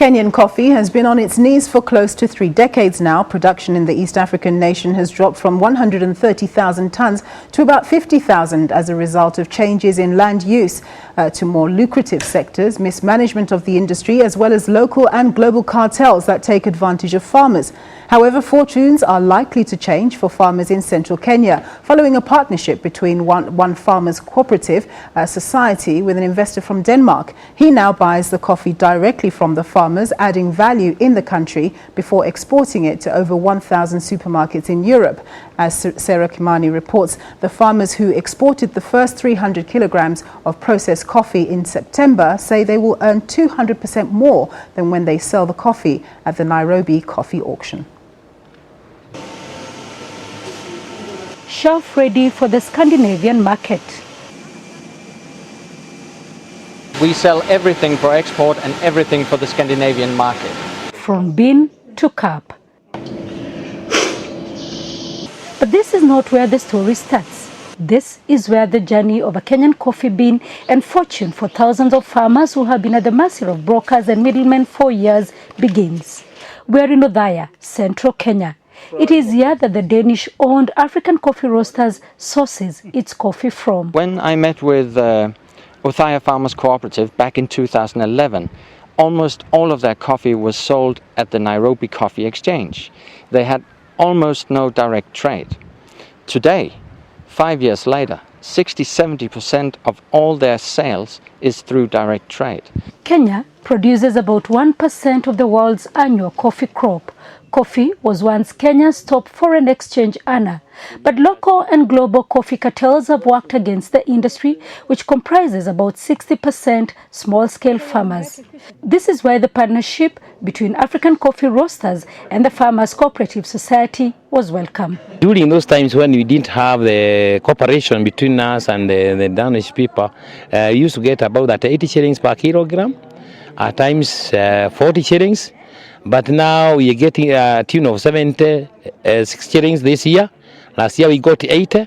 Kenyan coffee has been on its knees for close to 3 decades now. Production in the East African nation has dropped from 130,000 tons to about 50,000 as a result of changes in land use to more lucrative sectors, mismanagement of the industry, as well as local and global cartels that take advantage of farmers. However, fortunes are likely to change for farmers in central Kenya following a partnership between one farmers cooperative society with an investor from Denmark. He now buys the coffee directly from the farmers, adding value in the country before exporting it to over 1,000 supermarkets in Europe. As Sarah Kimani reports, the farmers who exported the first 300 kilograms of processed coffee in September say they will earn 200% more than when they sell the coffee at the Nairobi Coffee Auction. Shelf ready for the Scandinavian market. We sell everything for export and everything for the Scandinavian market. From bean to cup. But this is not where the story starts. This is where the journey of a Kenyan coffee bean and fortune for thousands of farmers who have been at the mercy of brokers and middlemen for years begins. We're in Othaya, central Kenya. It is here that the Danish-owned African Coffee Roasters sources its coffee from. When I met with Othaya Farmers Cooperative back in 2011, almost all of their coffee was sold at the Nairobi Coffee Exchange. They had almost no direct trade. Today, 5 years later, 60–70% of all their sales is through direct trade. Kenya produces about 1% of the world's annual coffee crop. Coffee was once Kenya's top foreign exchange earner, but local and global coffee cartels have worked against the industry, which comprises about 60% small-scale farmers. This is why the partnership between African Coffee Roasters and the Farmers Cooperative Society was welcome. During those times when we didn't have the cooperation between us and the Danish people, we used to get about 80 shillings per kilogram, at times 40 shillings. But now we are getting a tune of 76 shillings this year. Last year we got 80,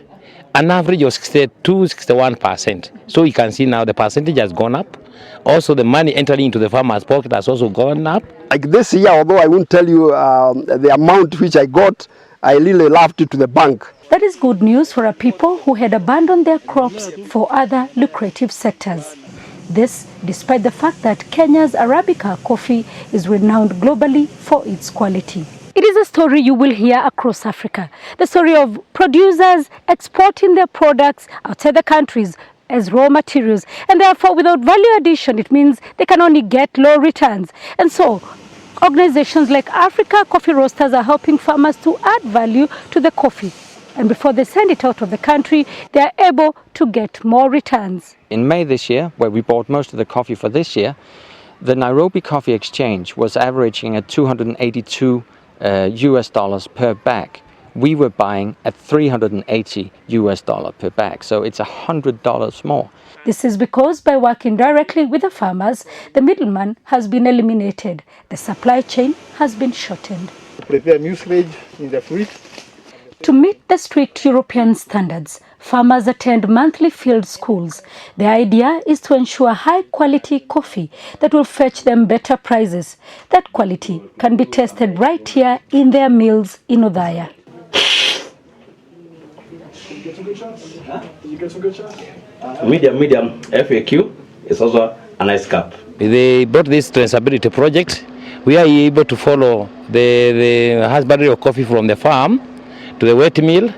an average of 62–61%. So you can see now the percentage has gone up. Also the money entering into the farmer's pocket has also gone up. Like this year, although I won't tell you the amount which I got, I really left it to the bank. That is good news for our people who had abandoned their crops for other lucrative sectors. This despite the fact that Kenya's Arabica coffee is renowned globally for its quality. It is a story you will hear across Africa. The story of producers exporting their products outside the countries as raw materials, and therefore without value addition, it means they can only get low returns. And so organizations like Africa Coffee Roasters are helping farmers to add value to the coffee. And before they send it out of the country, they are able to get more returns. In May this year, where we bought most of the coffee for this year, the Nairobi Coffee Exchange was averaging at $282 US per bag. We were buying at $380 US per bag, so it's $100 more. This is because by working directly with the farmers, the middleman has been eliminated. The supply chain has been shortened. Prepare mucilage in the fruit. To meet the strict European standards, farmers attend monthly field schools. The idea is to ensure high-quality coffee that will fetch them better prices. That quality can be tested right here in their mills in Othaya. Medium FAQ is also a nice cup. They brought this traceability project. We are able to follow the husbandry of coffee from the farm to the wet mill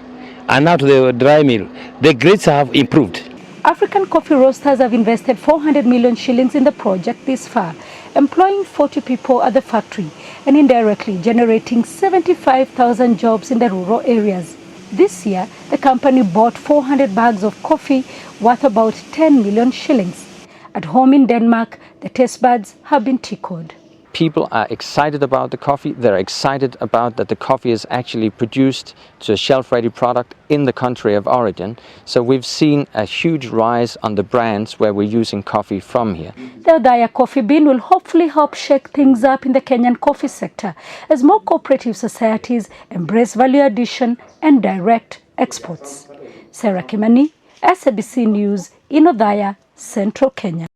and now to the dry mill. The grades have improved. African Coffee Roasters have invested 400 million shillings in the project this far, employing 40 people at the factory and indirectly generating 75,000 jobs in the rural areas. This year, the company bought 400 bags of coffee worth about 10 million shillings. At home in Denmark, the taste buds have been tickled. People are excited about the coffee. They're excited about that the coffee is actually produced to a shelf-ready product in the country of origin. So we've seen a huge rise on the brands where we're using coffee from here. The Othaya coffee bean will hopefully help shake things up in the Kenyan coffee sector as more cooperative societies embrace value addition and direct exports. Sarah Kimani, SABC News in Othaya, Central Kenya.